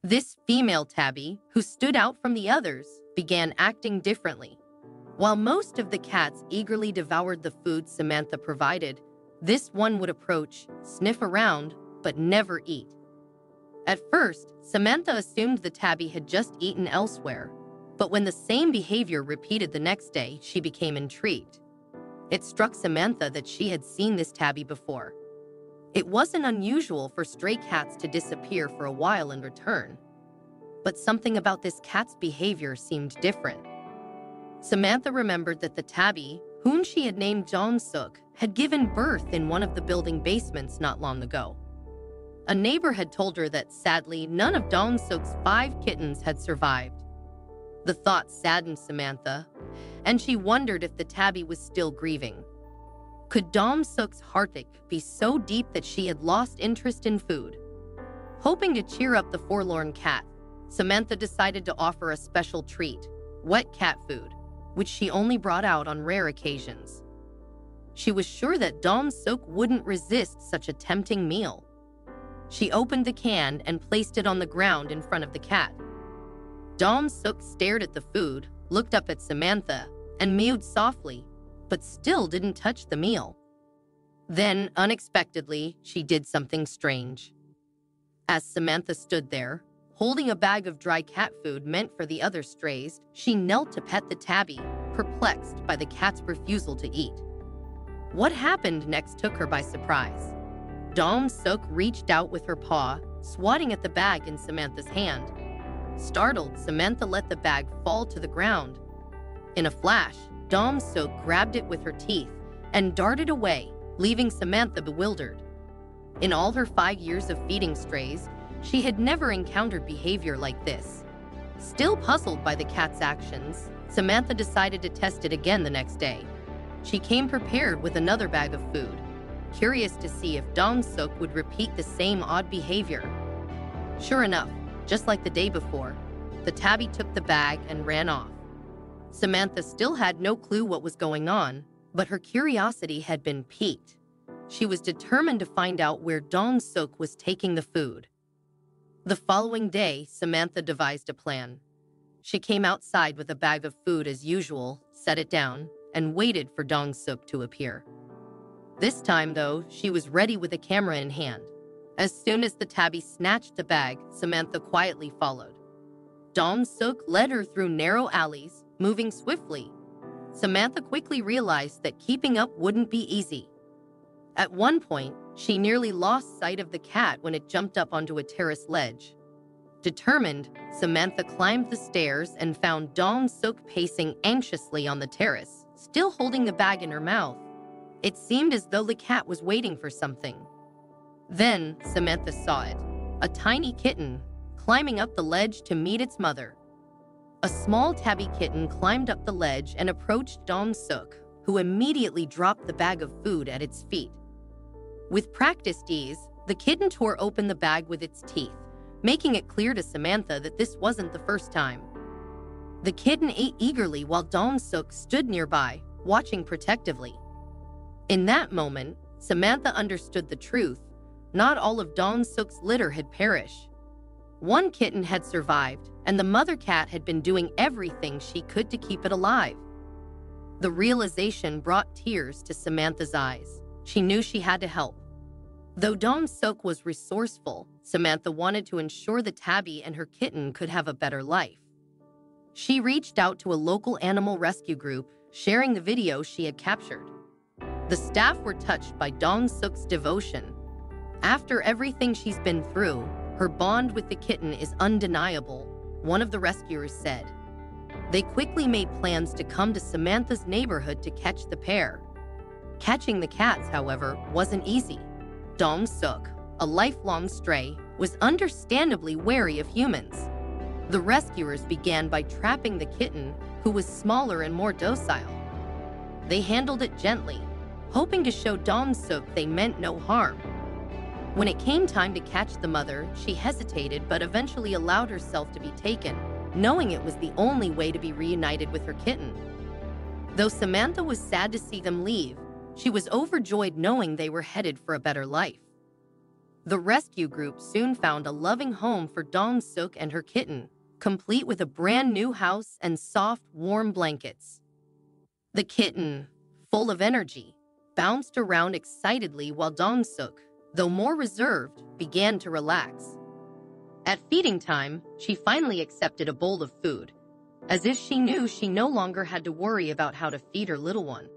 This female tabby, who stood out from the others, began acting differently. While most of the cats eagerly devoured the food Samantha provided, this one would approach, sniff around, but never eat. At first, Samantha assumed the tabby had just eaten elsewhere, but when the same behavior repeated the next day, she became intrigued. It struck Samantha that she had seen this tabby before. It wasn't unusual for stray cats to disappear for a while and return, but something about this cat's behavior seemed different. Samantha remembered that the tabby, whom she had named Jong-suk, had given birth in one of the building basements not long ago. A neighbor had told her that, sadly, none of Dong-suk's 5 kittens had survived. The thought saddened Samantha, and she wondered if the tabby was still grieving. Could Dong-suk's heartache be so deep that she had lost interest in food? Hoping to cheer up the forlorn cat, Samantha decided to offer a special treat, wet cat food, which she only brought out on rare occasions. She was sure that Dong-suk wouldn't resist such a tempting meal. She opened the can and placed it on the ground in front of the cat. Dong-suk stared at the food, looked up at Samantha, and mewed softly, but still didn't touch the meal. Then, unexpectedly, she did something strange. As Samantha stood there, holding a bag of dry cat food meant for the other strays, she knelt to pet the tabby, perplexed by the cat's refusal to eat. What happened next took her by surprise. Dong-suk reached out with her paw, swatting at the bag in Samantha's hand. Startled, Samantha let the bag fall to the ground. In a flash, Dong-suk grabbed it with her teeth and darted away, leaving Samantha bewildered. In all her 5 years of feeding strays, she had never encountered behavior like this. Still puzzled by the cat's actions, Samantha decided to test it again the next day. She came prepared with another bag of food, curious to see if Dong-suk would repeat the same odd behavior. Sure enough, just like the day before, the tabby took the bag and ran off. Samantha still had no clue what was going on, but her curiosity had been piqued. She was determined to find out where Dong-suk was taking the food. The following day, Samantha devised a plan. She came outside with a bag of food as usual, set it down, and waited for Dong-suk to appear. This time, though, she was ready with a camera in hand. As soon as the tabby snatched the bag, Samantha quietly followed. Dong-suk led her through narrow alleys, moving swiftly. Samantha quickly realized that keeping up wouldn't be easy. At one point, she nearly lost sight of the cat when it jumped up onto a terrace ledge. Determined, Samantha climbed the stairs and found Dong-suk pacing anxiously on the terrace, still holding the bag in her mouth. It seemed as though the cat was waiting for something. Then, Samantha saw it, a tiny kitten, climbing up the ledge to meet its mother. A small tabby kitten climbed up the ledge and approached Dong-suk, who immediately dropped the bag of food at its feet. With practiced ease, the kitten tore open the bag with its teeth, making it clear to Samantha that this wasn't the first time. The kitten ate eagerly while Dong-suk stood nearby, watching protectively. In that moment, Samantha understood the truth. Not all of Dong-suk's litter had perished. One kitten had survived, and the mother cat had been doing everything she could to keep it alive. The realization brought tears to Samantha's eyes. She knew she had to help. Though Dong-suk was resourceful, Samantha wanted to ensure the tabby and her kitten could have a better life. She reached out to a local animal rescue group, sharing the video she had captured. The staff were touched by Dong-suk's devotion. After everything she's been through, her bond with the kitten is undeniable, one of the rescuers said. They quickly made plans to come to Samantha's neighborhood to catch the pair. Catching the cats, however, wasn't easy. Dong-suk, a lifelong stray, was understandably wary of humans. The rescuers began by trapping the kitten, who was smaller and more docile. They handled it gently, hoping to show Dong-suk they meant no harm. When it came time to catch the mother, she hesitated but eventually allowed herself to be taken, knowing it was the only way to be reunited with her kitten. Though Samantha was sad to see them leave, she was overjoyed knowing they were headed for a better life. The rescue group soon found a loving home for Dong Suk and her kitten, complete with a brand new house and soft, warm blankets. The kitten, full of energy, bounced around excitedly while Dong Suk, though more reserved, began to relax. At feeding time, she finally accepted a bowl of food, as if she knew she no longer had to worry about how to feed her little one.